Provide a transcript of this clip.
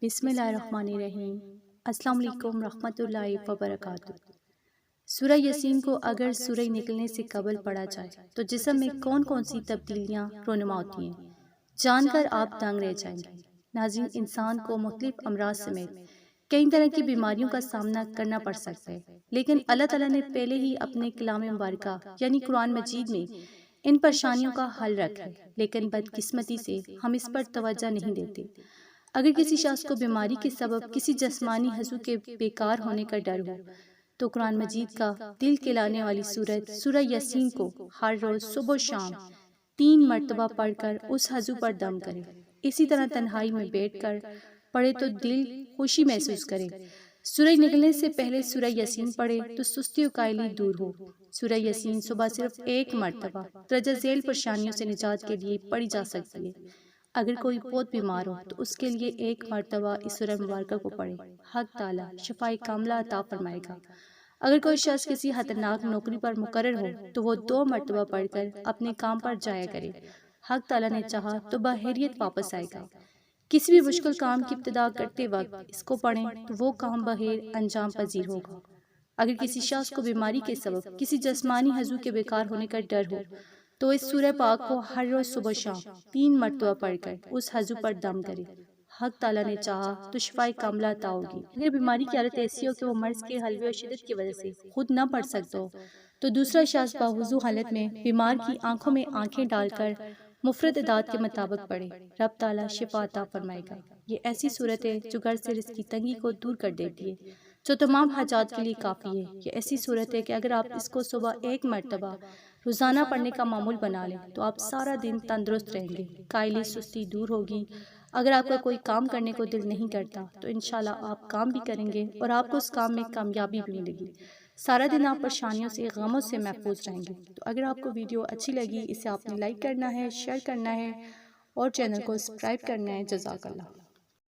بسم اللہ الرحمن الرحیم۔ السلام علیکم رحمۃ اللہ وبرکاتہ۔ سورہ یاسین کو اگر سورج نکلنے سے قبل پڑھا جائے تو جسم میں کون کون سی تبدیلیاں رونما ہوتی ہیں، جان کر آپ دنگ رہ جائیں گے۔ ناظرین، انسان کو مختلف امراض سمیت کئی طرح کی بیماریوں کا سامنا کرنا پڑ سکتا ہے، لیکن اللہ تعالیٰ نے پہلے ہی اپنے کلام مبارکہ یعنی قرآن مجید میں ان پریشانیوں کا حل رکھا ہے، لیکن بدقسمتی سے ہم اس پر توجہ نہیں دیتے۔ اگر کسی شخص کو بیماری کے سبب کسی جسمانی عضو کے بیکار ہونے کا ڈر ہو تو قرآن مجید کا دل کہلانے والی سورت سورہ یاسین کو ہر روز صبح و شام 3 مرتبہ پڑھ کر اس عضو پر دم کرے۔ اسی طرح تنہائی میں بیٹھ کر پڑھے تو دل خوشی محسوس کرے۔ سورج نکلنے سے پہلے سورہ یاسین پڑھے تو سستی و کائلی دور ہو۔ سورہ یاسین صبح صرف 1 مرتبہ درجہ ذیل پریشانیوں سے نجات کے لیے پڑھی جا سکتی ہے۔ اگر کوئی بہت بیمار ہو تو اس کے لیے 1 مرتبہ اس سورہ مبارکہ کو پڑھے، حق تعالیٰ شفائے کاملہ عطا فرمائے گا۔ اگر کوئی شخص کسی خطرناک نوکری پر مقرر ہو تو وہ 2 مرتبہ پڑھ کر اپنے کام پر جایا کرے، حق تعالیٰ نے چاہا تو بحیریت واپس آئے گا۔ کسی بھی مشکل کام کی ابتدا کرتے وقت اس کو پڑھیں تو وہ کام بخیر انجام پذیر ہوگا۔ اگر کسی شخص کو بیماری کے سبب کسی جسمانی عضو کے بیکار ہونے کا ڈر ہو تو اس سورہ پاک کو ہر روز صبح شام 3 مرتبہ پڑھ کر اس عضو پر دم کرے، حق تعالیٰ نے چاہا تو شفائے کاملہ عطا ہوگی۔ اگر بیماری کی حالت ایسی ہو کہ وہ مرض کے حلوے اور شدت کی وجہ سے خود نہ پڑھ سکتا ہو تو دوسرا شخص باوضو حالت میں بیمار کی آنکھوں میں آنکھیں ڈال کر مفرد اعداد کے مطابق پڑھے، رب تعالیٰ شفا عطا فرمائے گا۔ یہ ایسی صورت ہے جو گھر سے رزق کی تنگی کو دور کر دیتی ہے، جو تمام حاجات کے لیے کافی ہے۔ یہ ایسی صورت ہے کہ اگر آپ اس کو صبح 1 مرتبہ روزانہ پڑھنے کا معمول بنا لیں تو آپ سارا دن تندرست رہیں گے، کائلی سستی دور ہوگی۔ اگر آپ کا کوئی کام کرنے کو دل نہیں کرتا تو انشاءاللہ آپ کام بھی کریں گے اور آپ کو اس کام میں کامیابی بھی ملے گی۔ سارا دن آپ پریشانیوں سے غموں سے محفوظ رہیں گے۔ تو اگر آپ کو ویڈیو اچھی لگی اسے آپ نے لائک کرنا ہے، شیئر کرنا ہے اور چینل کو سبسکرائب کرنا ہے۔ جزاک اللہ۔